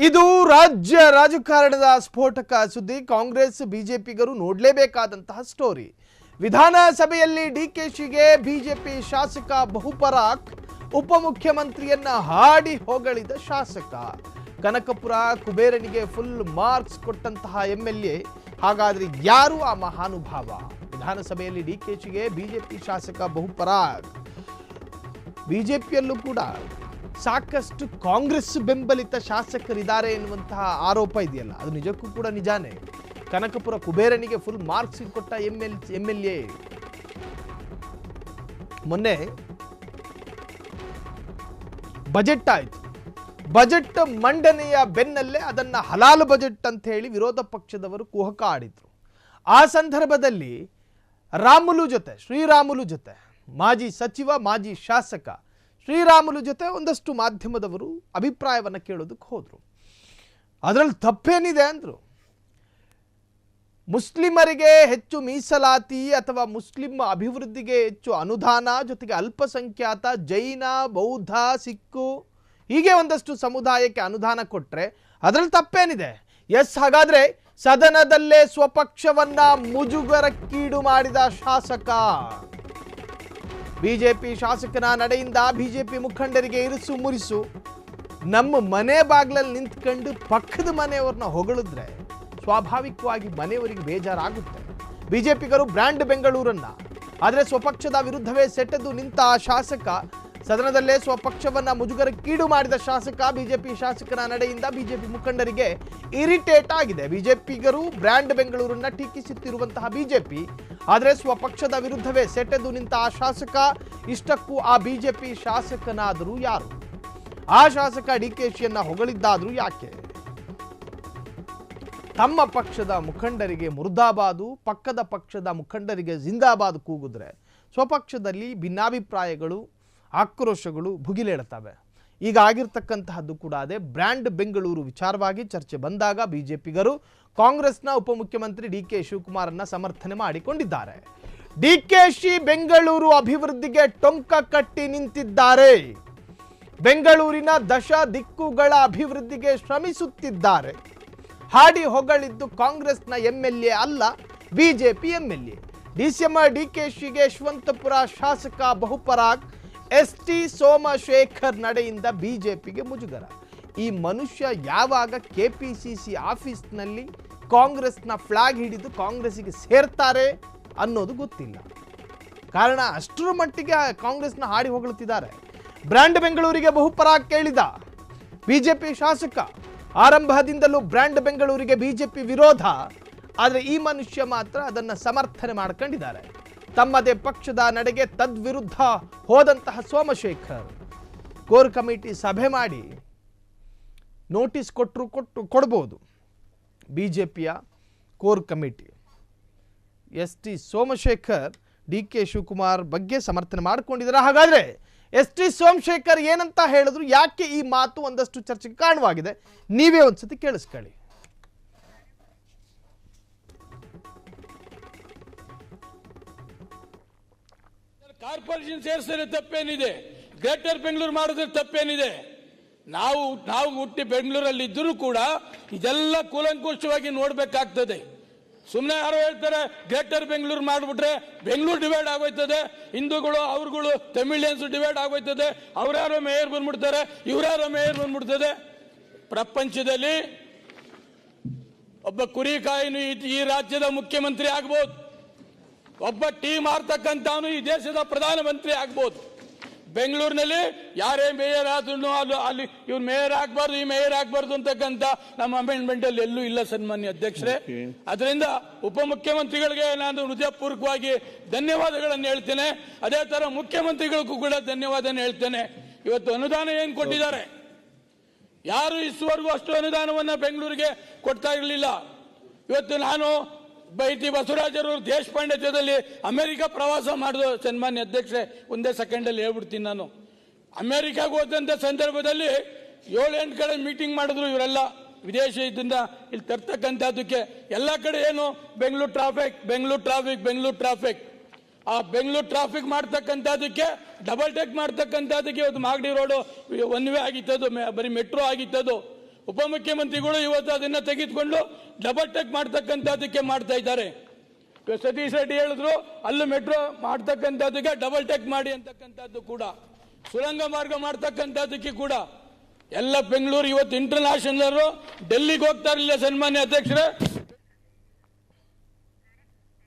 ಇದು ರಾಜ್ಯ ರಾಜಕಾರಣದ ಸ್ಫೋಟಕ ಸುದ್ದಿ. ಕಾಂಗ್ರೆಸ್ ಬಿಜೆಪಿಗರು ನೋಡಲೇಬೇಕಾದಂತಹ ಸ್ಟೋರಿ. ವಿಧಾನಸಭೆಯಲ್ಲಿ ಡಿಕೆಶಿಗೆ ಬಿಜೆಪಿ ಶಾಸಕ ಬಹುಪರಾಕ್, ಉಪಮುಖ್ಯಮಂತ್ರಿಯನ್ನ ಹಾಡಿ ಹೊಗಳಿದ ಶಾಸಕ. ಕನಕಪುರ ಕುಬೇರನಿಗೆ ಫುಲ್ ಮಾರ್ಕ್ಸ್ ಕೊಟ್ಟಂತಹ ಎಂಎಲ್ಎ. ಹಾಗಾದ್ರೆ ಯಾರು ಆ ಮಹಾನುಭಾವ? ವಿಧಾನಸಭೆಯಲ್ಲಿ ಡಿಕೆಶಿಗೆ ಬಿಜೆಪಿ ಶಾಸಕ ಬಹುಪರಾಕ್. ಬಿಜೆಪಿಯಲ್ಲೂ ಕೂಡ ಸಾಕಷ್ಟು ಕಾಂಗ್ರೆಸ್ ಬೆಂಬಲಿತ ಶಾಸಕರಿದ್ದಾರೆ ಎನ್ನುವಂತಹ ಆರೋಪ ಇದೆಯಲ್ಲ, ಅದು ನಿಜಕ್ಕೂ ಕೂಡ ನಿಜಾನೇ. ಕನಕಪುರ ಕುಬೇರನಿಗೆ ಫುಲ್ ಮಾರ್ಕ್ಸ್ ಕೊಟ್ಟ ಎಂಎಲ್ಎ. ಮೊನ್ನೆ ಬಜೆಟ್ ಆಯಿತು. ಬಜೆಟ್ ಮಂಡನೆಯ ಬೆನ್ನಲ್ಲೇ ಅದನ್ನ ಹಲಾಲು ಬಜೆಟ್ ಅಂತ ಹೇಳಿ ವಿರೋಧ ಪಕ್ಷದವರು ಕುಹಕ ಆಡಿದ್ರು. ಆ ಸಂದರ್ಭದಲ್ಲಿ ಶ್ರೀರಾಮುಲು ಜೊತೆ ಮಾಜಿ ಸಚಿವ, ಮಾಜಿ ಶಾಸಕ ಶ್ರೀರಾಮುಲು ಜೊತೆ ಒಂದಷ್ಟು ಮಾಧ್ಯಮದವರು ಅಭಿಪ್ರಾಯವನ್ನು ಕೇಳೋದಕ್ಕೆ ಹೋದರು. ಅದರಲ್ಲಿ ತಪ್ಪೇನಿದೆ ಅಂದರು. ಮುಸ್ಲಿಮರಿಗೆ ಹೆಚ್ಚು ಮೀಸಲಾತಿ ಅಥವಾ ಮುಸ್ಲಿಂ ಅಭಿವೃದ್ಧಿಗೆ ಹೆಚ್ಚು ಅನುದಾನ, ಜೊತೆಗೆ ಅಲ್ಪಸಂಖ್ಯಾತ ಜೈನ, ಬೌದ್ಧ, ಸಿಕ್ಕು ಹೀಗೆ ಒಂದಷ್ಟು ಸಮುದಾಯಕ್ಕೆ ಅನುದಾನ ಕೊಟ್ಟರೆ ಅದರಲ್ಲಿ ತಪ್ಪೇನಿದೆ? ಎಸ್, ಹಾಗಾದರೆ ಸದನದಲ್ಲೇ ಸ್ವಪಕ್ಷವನ್ನ ಮುಜುಗರಕ್ಕೀಡು ಮಾಡಿದ ಶಾಸಕ. ಬಿಜೆಪಿ ಶಾಸಕನ ನಡೆಯಿಂದ ಬಿಜೆಪಿ ಮುಖಂಡರಿಗೆ ಇರಿಸು ಮುರಿಸು. ನಮ್ಮ ಮನೆ ಬಾಗಿಲಲ್ಲಿ ನಿಂತ್ಕೊಂಡು ಪಕ್ಕದ ಮನೆಯವ್ರನ್ನ ಹೊಗಳಿದ್ರೆ ಸ್ವಾಭಾವಿಕವಾಗಿ ಮನೆಯವರಿಗೆ ಬೇಜಾರಾಗುತ್ತೆ. ಬಿಜೆಪಿಗರು ಬ್ರ್ಯಾಂಡ್ ಬೆಂಗಳೂರನ್ನ, ಆದರೆ ಸ್ವಪಕ್ಷದ ವಿರುದ್ಧವೇ ಸೆಟೆದು ನಿಂತ ಆ ಶಾಸಕ, ಸದನದಲ್ಲೇ ಸ್ವಪಕ್ಷವನ್ನ ಮುಜುಗರಕ್ಕೀಡು ಮಾಡಿದ ಶಾಸಕ. ಬಿಜೆಪಿ ಶಾಸಕನ ನಡೆಯಿಂದ ಬಿಜೆಪಿ ಮುಖಂಡರಿಗೆ ಇರಿಟೇಟ್ ಆಗಿದೆ. ಬಿಜೆಪಿಗರು ಬ್ರ್ಯಾಂಡ್ ಬೆಂಗಳೂರನ್ನ ಟೀಕಿಸುತ್ತಿರುವಂತಹ ಬಿಜೆಪಿ, ಆದರೆ ಸ್ವಪಕ್ಷದ ವಿರುದ್ಧವೇ ಸೆಟೆದು ನಿಂತ ಆ ಶಾಸಕ. ಇಷ್ಟಕ್ಕೂ ಆ ಬಿಜೆಪಿ ಶಾಸಕನಾದರೂ ಯಾರು? ಆ ಶಾಸಕ ಡಿಕೆಶಿಯನ್ನ ಹೊಗಳಿದ್ದಾದ್ರೂ ಯಾಕೆ? ತಮ್ಮ ಪಕ್ಷದ ಮುಖಂಡರಿಗೆ ಮುರ್ದಾಬಾದು, ಪಕ್ಕದ ಪಕ್ಷದ ಮುಖಂಡರಿಗೆ ಜಿಂದಾಬಾದ್ ಕೂಗಿದ್ರೆ ಸ್ವಪಕ್ಷದಲ್ಲಿ ಭಿನ್ನಾಭಿಪ್ರಾಯಗಳು, ಆಕ್ರೋಶಗಳು ಭುಗಿಲೇಳುತ್ತವೆ. ಈಗ ಆಗಿರ್ತಕ್ಕಂತಹದ್ದು ಕೂಡ ಅದೇ. ಬ್ರ್ಯಾಂಡ್ ಬೆಂಗಳೂರು ವಿಚಾರವಾಗಿ ಚರ್ಚೆ ಬಂದಾಗ ಬಿಜೆಪಿಗರು ಕಾಂಗ್ರೆಸ್ನ ಉಪಮುಖ್ಯಮಂತ್ರಿ ಡಿಕೆ ಶಿವಕುಮಾರನ್ನ ಸಮರ್ಥನೆ ಮಾಡಿಕೊಂಡಿದ್ದಾರೆ. ಡಿಕೆಶಿ ಬೆಂಗಳೂರು ಅಭಿವೃದ್ಧಿಗೆ ಟೊಂಕ ಕಟ್ಟಿ ನಿಂತಿದ್ದಾರೆ. ಬೆಂಗಳೂರಿನ ದಶ ದಿಕ್ಕುಗಳ ಅಭಿವೃದ್ಧಿಗೆ ಶ್ರಮಿಸುತ್ತಿದ್ದಾರೆ. ಹಾಡಿ ಹೊಗಳಿದ್ದು ಕಾಂಗ್ರೆಸ್ನ ಎಂಎಲ್ಎ ಅಲ್ಲ, ಬಿಜೆಪಿ ಎಂಎಲ್ಎ. ಡಿಸಿಎಂ ಡಿಕೆಶಿಗೆ ಯಶವಂತಪುರ ಶಾಸಕ ಬಹುಪರಾಕ್, ಎಸ್ಟಿ ಸೋಮಶೇಖರ್ ನಡೆಯಿಂದ ಬಿಜೆಪಿಗೆ ಮುಜುಗರ. ಈ ಮನುಷ್ಯ ಯಾವಾಗ ಕೆಪಿಸಿಸಿ ಆಫೀಸ್ನಲ್ಲಿ ಕಾಂಗ್ರೆಸ್ನ ಫ್ಲಾಗ್ ಹಿಡಿದು ಕಾಂಗ್ರೆಸ್ಸಿಗೆ ಸೇರ್ತಾರೆ ಅನ್ನೋದು ಗೊತ್ತಿಲ್ಲ. ಕಾರಣ ಅಷ್ಟರ ಮಟ್ಟಿಗೆ ಕಾಂಗ್ರೆಸ್ನ ಹಾಡಿ ಹೊಗಳುತ್ತಿದ್ದಾರೆ. ಬ್ರ್ಯಾಂಡ್ ಬೆಂಗಳೂರಿಗೆ ಬಹುಪರಾಕ್ ಕೇಳಿದ ಬಿಜೆಪಿ ಶಾಸಕ. ಆರಂಭದಿಂದಲೂ ಬ್ರ್ಯಾಂಡ್ ಬೆಂಗಳೂರಿಗೆ ಬಿಜೆಪಿ ವಿರೋಧ, ಆದರೆ ಈ ಮನುಷ್ಯ ಮಾತ್ರ ಅದನ್ನು ಸಮರ್ಥನೆ ಮಾಡ್ಕೊಂಡಿದ್ದಾರೆ. ತಮ್ಮದೇ ಪಕ್ಷದ ನಡೆಗೆ ತದ್ವಿರುದ್ಧ ಹೋದಂತಹ ಸೋಮಶೇಖರ್ ಕೋರ್ ಕಮಿಟಿ ಸಭೆ ಮಾಡಿ ನೋಟಿಸ್ ಕೊಡ್ಬೋದು. ಬಿಜೆಪಿಯ ಕೋರ್ ಕಮಿಟಿ ಎಸ್ಟಿ ಸೋಮಶೇಖರ್ ಡಿಕೆ ಶಿವಕುಮಾರ್ ಬಗ್ಗೆ ಸಮರ್ಥನೆ ಮಾಡಿಕೊಂಡಿದ್ದಾರೆ. ಹಾಗಾದ್ರೆ ಎಸ್ಟಿ ಸೋಮಶೇಖರ್ ಏನಂತ ಹೇಳಿದ್ರು, ಯಾಕೆ ಈ ಮಾತು ಒಂದಷ್ಟು ಚರ್ಚೆಗೆ ಕಾರಣವಾಗಿದೆ, ನೀವೇ ಒಂದ್ಸತಿ ಕೇಳಿಸ್ಕೊಳ್ಳಿ. ಕಾರ್ಪೊರೇಷನ್ ಸೇರಿಸಿದ್ರೆ ತಪ್ಪೇನಿದೆ? ಗ್ರೇಟರ್ ಬೆಂಗಳೂರು ಮಾಡಿದ್ರೆ ತಪ್ಪೇನಿದೆ? ನಾವು ಹುಟ್ಟಿ ಬೆಂಗಳೂರಲ್ಲಿ ಇದ್ದರೂ ಕೂಡ ಇದೆಲ್ಲ ಕೂಲಂಕುಷವಾಗಿ ನೋಡ್ಬೇಕಾಗ್ತದೆ. ಸುಮ್ಮನೆ ಯಾರೋ ಹೇಳ್ತಾರೆ ಗ್ರೇಟರ್ ಬೆಂಗಳೂರು ಮಾಡಿಬಿಟ್ರೆ ಬೆಂಗಳೂರು ಡಿವೈಡ್ ಆಗೋಯ್ತದೆ, ಹಿಂದೂಗಳು ಅವ್ರುಗಳು ತಮಿಳಿಯನ್ಸ್ ಡಿವೈಡ್ ಆಗೋಯ್ತದೆ, ಅವ್ರ್ಯಾರೋ ಮೇಯರ್ ಬಂದ್ಬಿಡ್ತಾರೆ, ಇವ್ರ್ಯಾರೋ ಮೇಯರ್ ಬಂದ್ಬಿಡ್ತದೆ. ಪ್ರಪಂಚದಲ್ಲಿ ಒಬ್ಬ ಕುರಿಕಾಯಿನು ಈ ರಾಜ್ಯದ ಮುಖ್ಯಮಂತ್ರಿ ಆಗ್ಬೋದು, ಒಬ್ಬ ಟೀಮ್ ಆಡ್ತಕ್ಕಂಥವನು ಈ ದೇಶದ ಪ್ರಧಾನಮಂತ್ರಿ ಆಗ್ಬೋದು. ಬೆಂಗಳೂರಿನಲ್ಲಿ ಯಾರೇ ಮೇಯರ್ ಆದ್ರೂ ಅಲ್ಲಿ ಇವ್ರು ಮೇಯರ್ ಆಗ್ಬಾರ್ದು, ಈ ಮೇಯರ್ ಆಗ್ಬಾರ್ದು ಅಂತಕ್ಕಂಥ ನಮ್ಮ ಅಮೆಂಡ್ಮೆಂಟ್ ಅಲ್ಲಿ ಎಲ್ಲೂ ಇಲ್ಲ ಸನ್ಮಾನ್ಯ ಅಧ್ಯಕ್ಷರೇ. ಅದರಿಂದ ಉಪಮುಖ್ಯಮಂತ್ರಿಗಳಿಗೆ ನಾನು ಹೃದಯಪೂರ್ವಕವಾಗಿ ಧನ್ಯವಾದಗಳನ್ನು ಹೇಳ್ತೇನೆ. ಅದೇ ತರ ಮುಖ್ಯಮಂತ್ರಿಗಳಿಗೂ ಕೂಡ ಧನ್ಯವಾದ ಹೇಳ್ತೇನೆ. ಇವತ್ತು ಅನುದಾನ ಏನ್ ಕೊಟ್ಟಿದ್ದಾರೆ, ಯಾರು ಇಷ್ಟವರೆಗೂ ಅಷ್ಟು ಅನುದಾನವನ್ನ ಬೆಂಗಳೂರಿಗೆ ಕೊಡ್ತಾ ಇರಲಿಲ್ಲ. ಇವತ್ತು ನಾನು ಬೈಟಿ ಬಸವರಾಜರು ದೇಶಪಾಂಡೆ ಜೊತೆಲಿ ಅಮೆರಿಕ ಪ್ರವಾಸ ಮಾಡಿದ ಸನ್ಮಾನ್ಯ ಅಧ್ಯಕ್ಷರೇ, ಒಂದೇ ಸೆಕೆಂಡಲ್ಲಿ ಹೇಳ್ಬಿಡ್ತೀನಿ. ನಾನು ಅಮೆರಿಕಾಗೆ ಹೋದಂಥ ಸಂದರ್ಭದಲ್ಲಿ 7-8 ಕಡೆ ಮೀಟಿಂಗ್ ಮಾಡಿದ್ರು ಇವರೆಲ್ಲ ವಿದೇಶದಿಂದ ಇಲ್ಲಿ ತರ್ತಕ್ಕಂಥದ್ದಕ್ಕೆ. ಎಲ್ಲ ಕಡೆ ಏನು ಬೆಂಗಳೂರು ಟ್ರಾಫಿಕ್. ಆ ಬೆಂಗಳೂರು ಟ್ರಾಫಿಕ್ ಮಾಡ್ತಕ್ಕಂಥದ್ದಕ್ಕೆ ಡಬಲ್ ಟೆಕ್ ಮಾಡ್ತಕ್ಕಂಥದ್ದಕ್ಕೆ ಇವತ್ತು ಮಾಗಡಿ ರೋಡು ಒನ್ ವೇ ಆಗಿತ್ತದು, ಬರೀ ಮೆಟ್ರೋ ಆಗಿತ್ತದು. ಉಪಮುಖ್ಯಮಂತ್ರಿಗಳು ಇವತ್ತು ಅದನ್ನ ತೆಗೆದುಕೊಂಡು ಡಬಲ್ ಟೆಕ್ ಮಾಡ್ತಕ್ಕಂಥದ್ದಕ್ಕೆ ಮಾಡ್ತಾ ಇದ್ದಾರೆ. ಸತೀಶ್ ರೆಡ್ಡಿ ಹೇಳಿದ್ರು ಅಲ್ಲಿ ಮೆಟ್ರೋ ಮಾಡ್ತಕ್ಕಂಥದ್ದಕ್ಕೆ ಡಬಲ್ ಟೆಕ್ ಮಾಡಿ ಅಂತಕ್ಕಂಥದ್ದು ಕೂಡ, ಸುರಂಗ ಮಾರ್ಗ ಮಾಡ್ತಕ್ಕಂಥದ್ದಕ್ಕೆ ಕೂಡ ಎಲ್ಲ ಬೆಂಗಳೂರು ಇವತ್ತು ಇಂಟರ್ನ್ಯಾಷನಲ್ ಡೆಲ್ಲಿಗೆ ಹೋಗ್ತಾ ಇರಲಿಲ್ಲ ಸನ್ಮಾನ್ಯ ಅಧ್ಯಕ್ಷರೇ.